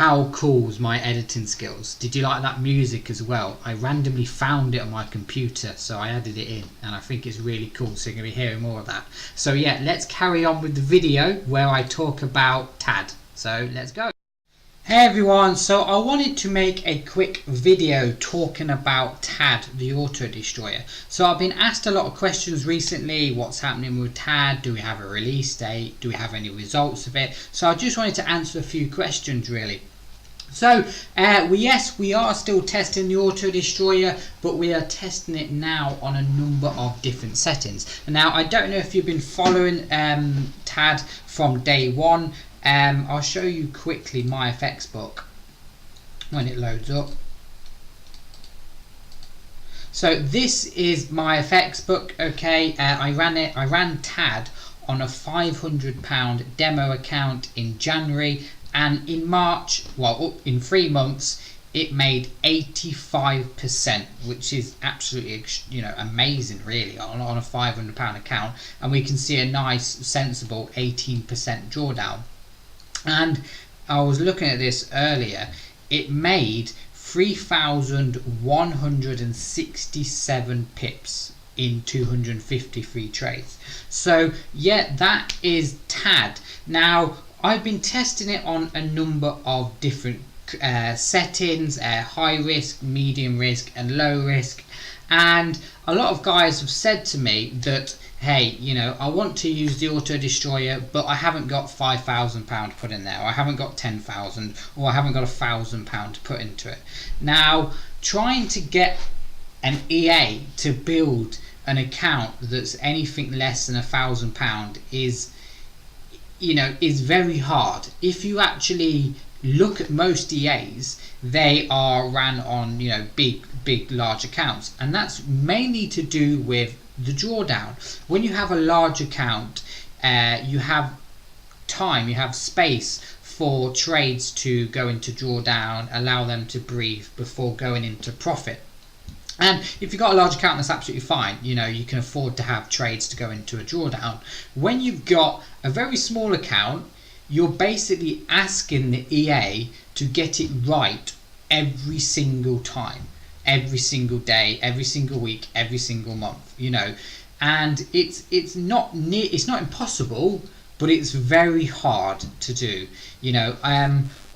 How cool is my editing skills? Did you like that music as well? I randomly found it on my computer, so I added it in, and I think it's really cool, so you're going to be hearing more of that. So yeah, let's carry on with the video where I talk about TAD. So let's go. Hey everyone, so I wanted to make a quick video talking about TAD, the auto destroyer. So I've been asked a lot of questions recently. What's happening with TAD? Do we have a release date? Do we have any results of it? So I just wanted to answer a few questions really. So yes, we are still testing the auto destroyer, but we are testing it now on a number of different settings. Now I don't know if you've been following TAD from day one. I'll show you quickly my FX book when it loads up. So this is my FX book. Okay, I ran TAD on a £500 demo account in January, and in March, well, in 3 months, it made 85%, which is absolutely, amazing really on a £500 account, and we can see a nice sensible 18% drawdown. And I was looking at this earlier, it made 3,167 pips in 253 trades. So yeah, that is TAD. Now I've been testing it on a number of different settings, high risk, medium risk and low risk, and a lot of guys have said to me that, hey, I want to use the auto destroyer, but I haven't got £5,000 put in there, or I haven't got 10,000, or I haven't got £1,000 to put into it. Now trying to get an EA to build an account that's anything less than £1,000 is very hard. If you actually look at most EAs, they are ran on big large accounts, and that's mainly to do with the drawdown. When you have a large account, you have time, you have space for trades to go into drawdown, allow them to breathe before going into profit. And if you've got a large account, that's absolutely fine. You can afford to have trades to go into a drawdown. When you've got a very small account, you're basically asking the EA to get it right every single time, every single day, every single week, every single month, and it's not impossible, but it's very hard to do.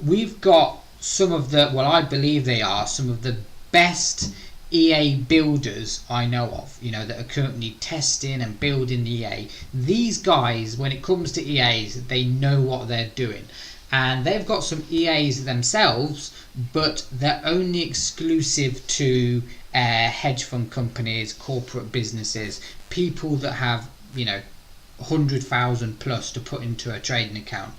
We've got some of the, well, I believe they are some of the best EA builders I know of, that are currently testing and building the EA. These guys, when it comes to EAs, they know what they're doing, and they've got some EAs themselves, but they're only exclusive to hedge fund companies, corporate businesses, people that have 100,000 plus to put into a trading account,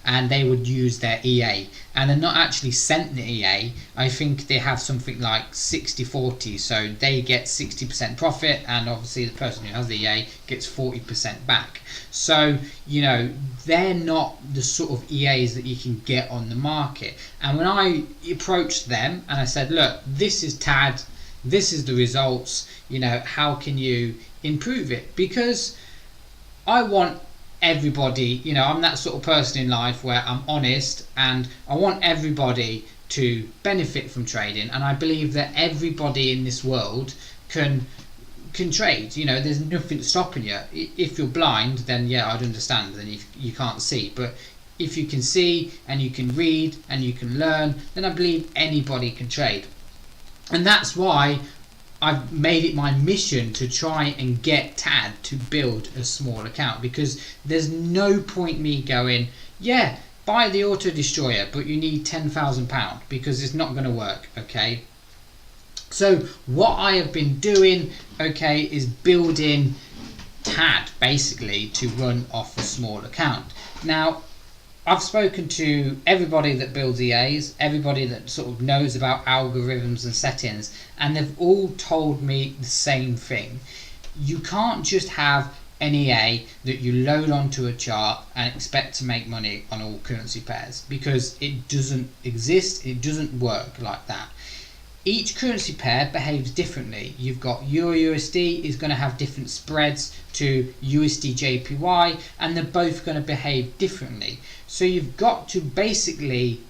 and they would use their EA, and they're not actually sent the EA. I think they have something like 60-40, so they get 60% profit, and obviously the person who has the EA gets 40% back. So they're not the sort of EAs that you can get on the market. And when I approached them and I said, look, this is TAD, this is the results, how can you improve it? Because I want everybody, I'm that sort of person in life where I'm honest, and I want everybody to benefit from trading, and I believe that everybody in this world can trade. There's nothing stopping you. If you're blind, then yeah, I'd understand, then you can't see, but if you can see and you can read and you can learn, then I believe anybody can trade. And that's why I've made it my mission to try and get TAD to build a small account, because there's no point me going, yeah, buy the auto destroyer, but you need £10,000, because it's not going to work. Okay, so what I have been doing, okay, is building TAD basically to run off a small account. Now I've spoken to everybody that builds EAs, everybody that sort of knows about algorithms and settings, and they've all told me the same thing. You can't just have an EA that you load onto a chart and expect to make money on all currency pairs, because it doesn't exist, it doesn't work like that. Each currency pair behaves differently. You've got Euro USD is going to have different spreads to USD JPY, and they're both going to behave differently. So you've got to basically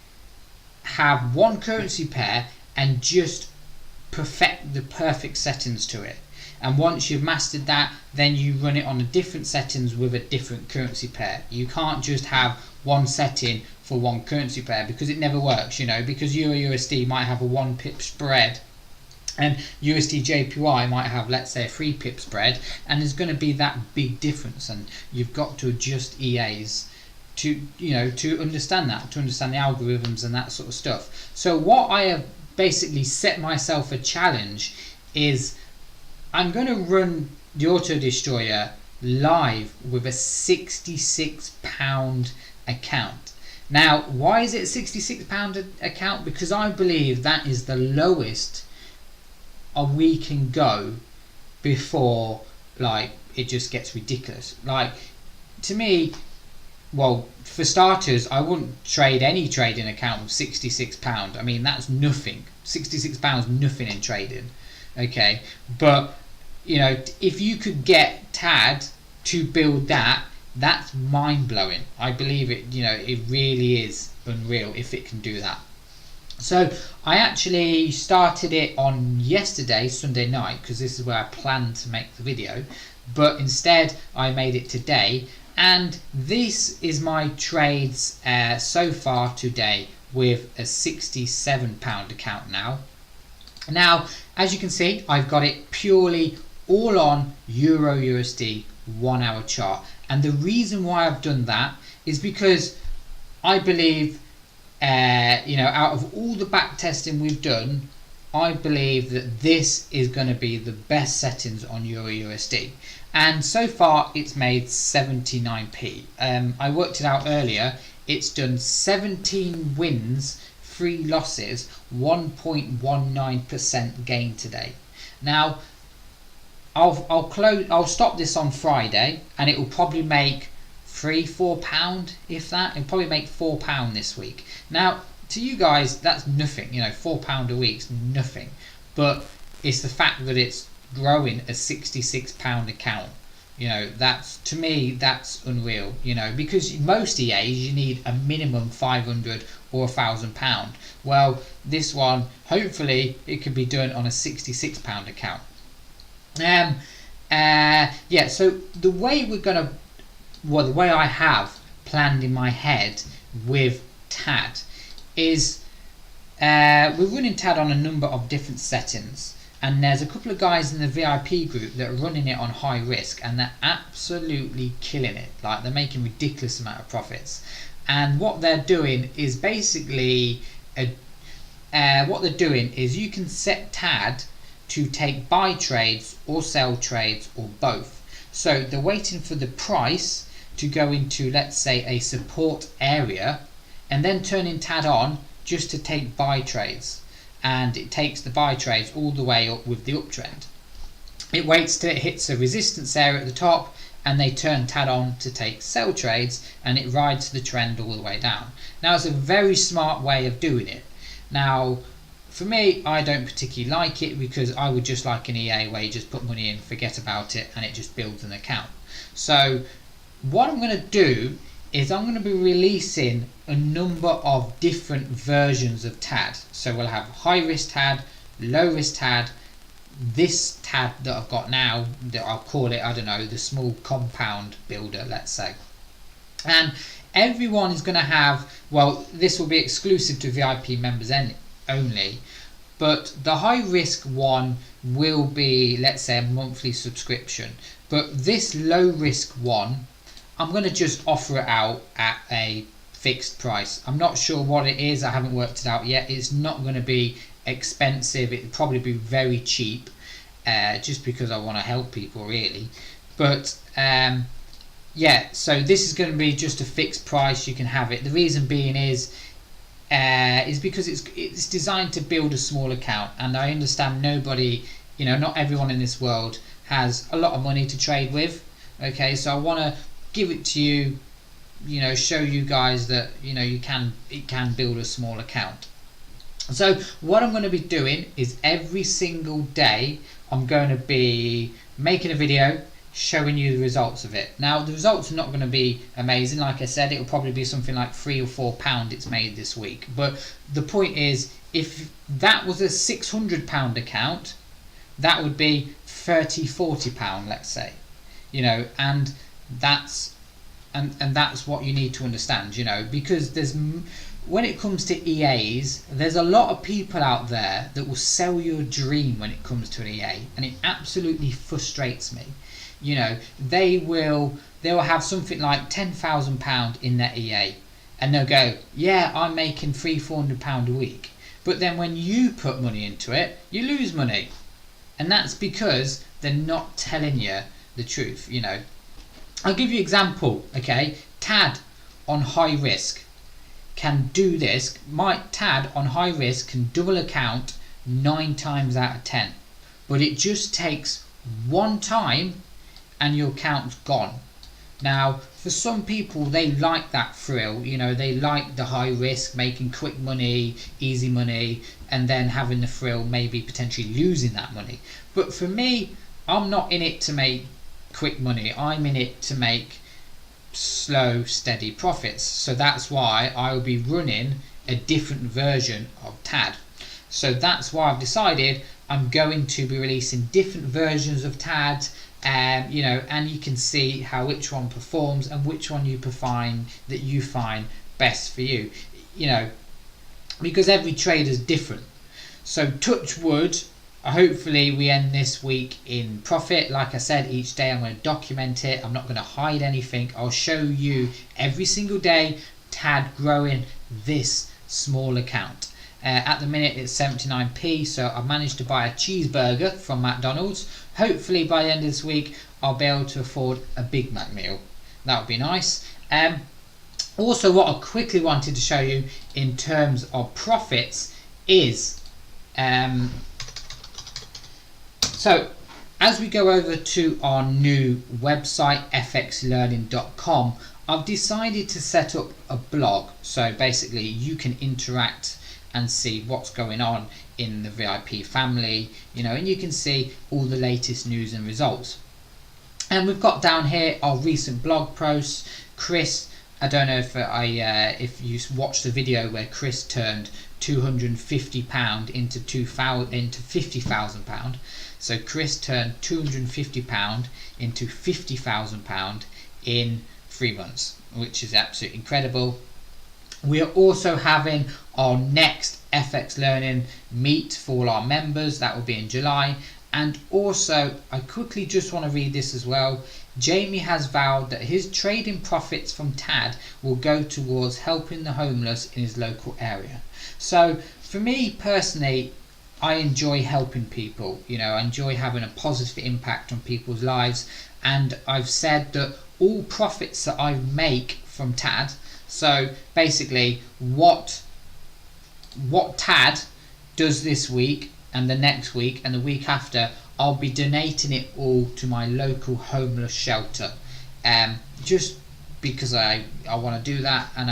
have one currency pair and just perfect the perfect settings to it. And once you've mastered that, then you run it on a different settings with a different currency pair. You can't just have one setting for one currency pair, because it never works, you know, because Euro USD might have a 1 pip spread and USD JPY might have, let's say, a 3 pip spread, and there's going to be that big difference, and you've got to adjust EAs to, you know, to understand that, to understand the algorithms and that sort of stuff. So what I have basically set myself a challenge is I'm going to run the Auto Destroyer live with a £66 account. Now, why is it a £66 account? Because I believe that is the lowest we can go before, like, it just gets ridiculous. Like, to me, well, for starters, I wouldn't trade any trading account with £66. I mean, that's nothing. £66 nothing in trading. Okay, but you know, if you could get TAD to build that, that's mind-blowing. I believe it, you know, it really is unreal if it can do that. So I actually started it on yesterday, Sunday night, because this is where I planned to make the video, but instead I made it today, and this is my trades so far today with a £67 account now. Now, as you can see, I've got it purely all on Euro USD 1 hour chart, and the reason why I've done that is because I believe you know, out of all the back testing we've done, I believe that this is going to be the best settings on Euro USD, and so far it's made 79p. I worked it out earlier. It's done 17 wins, 3 losses, 1.19% gain today. Now I'll stop this on Friday, and it will probably make £3-4, if that. It'll probably make £4 this week. Now, to you guys, that's nothing. You know, £4 a week's nothing, but it's the fact that it's growing a £66 account. You know, that's, to me, that's unreal. You know, because most EAs you need a minimum £500 or £1,000. Well, this one, hopefully, it could be done on a £66 account. Yeah. So the way we're gonna, well, the way I have planned in my head with TAD is we're running TAD on a number of different settings, and there's a couple of guys in the VIP group that are running it on high risk, and they're absolutely killing it. Like, they're making ridiculous amount of profits, and what they're doing is basically what they're doing is you can set TAD to take buy trades or sell trades or both. So they're waiting for the price to go into, let's say, a support area, and then turning TAD on just to take buy trades, and it takes the buy trades all the way up with the uptrend. It waits till it hits a resistance area at the top, and they turn TAD on to take sell trades, and it rides the trend all the way down. Now, it's a very smart way of doing it. Now, for me, I don't particularly like it, because I would just like an EA where you just put money in, forget about it, and it just builds an account. So what I'm going to do is I'm going to be releasing a number of different versions of TAD. So we'll have high risk TAD, low risk TAD, this TAD that I've got now, that I'll call it, I don't know, the small compound builder, let's say. And everyone is going to have, well, this will be exclusive to VIP members only, but the high risk one will be, let's say, a monthly subscription. But this low risk one, I'm going to just offer it out at a fixed price. I'm not sure what it is, I haven't worked it out yet. It's not going to be expensive, it'll probably be very cheap, just because I want to help people, really. But yeah, so this is going to be just a fixed price, you can have it. The reason being is because it's designed to build a small account, and I understand nobody, you know, not everyone in this world has a lot of money to trade with. Okay, so I want to give it to you, you know, show you guys that, you know, it can build a small account. So what I'm going to be doing is every single day I'm going to be making a video, showing you the results of it. Now the results are not going to be amazing. Like I said, it'll probably be something like £3 or £4 it's made this week. But the point is, if that was a £600 account, that would be £30-40, let's say, and that's what you need to understand, because when it comes to EAs, there's a lot of people out there that will sell you a dream when it comes to an EA, and it absolutely frustrates me. They will have something like £10,000 in their EA, and they'll go, yeah, I'm making £300-400 a week, but then when you put money into it, you lose money, and that's because they're not telling you the truth. I'll give you an example. Okay, TAD on high risk can do this. My TAD on high risk can double account 9 times out of 10, but it just takes one time and your account's gone. Now for some people, they like that thrill, they like the high risk, making quick money, easy money, and then having the thrill, maybe potentially losing that money. But for me, I'm not in it to make quick money, I'm in it to make slow, steady profits. So that's why I will be running a different version of TAD. So that's why I've decided I'm going to be releasing different versions of TAD, and you can see which one performs and which one you find best for you, because every trader is different. So touch wood, hopefully we end this week in profit. Like I said, each day I'm going to document it. I'm not going to hide anything. I'll show you every single day TAD growing this small account. At the minute it's 79p, so I've managed to buy a cheeseburger from McDonald's. Hopefully by the end of this week I'll be able to afford a Big Mac meal. That would be nice. Also, what I quickly wanted to show you in terms of profits is so as we go over to our new website, fxlearning.com, I've decided to set up a blog, so basically you can interact and see what's going on in the VIP family, and you can see all the latest news and results. And we've got down here our recent blog posts. Chris, I don't know if you watched the video where Chris turned £250 into £50,000. So Chris turned £250 into £50,000 in 3 months, which is absolutely incredible. We are also having our next FX Learning meet for all our members. That will be in July. And also, I quickly just want to read this as well. Jamie has vowed that his trading profits from TAD will go towards helping the homeless in his local area. So for me personally, I enjoy helping people. I enjoy having a positive impact on people's lives, and I've said that all profits that I make from TAD, so basically what TAD does this week and the next week and the week after, I'll be donating it all to my local homeless shelter, just because I want to do that, and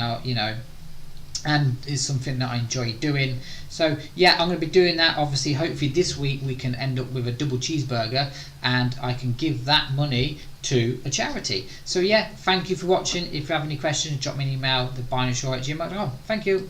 and it's something that I enjoy doing. So yeah, I'm going to be doing that. Obviously, hopefully this week we can end up with a double cheeseburger and I can give that money to a charity. So yeah, thank you for watching. If you have any questions, drop me an email, thebinarydestroyer@gmail.com. Thank you.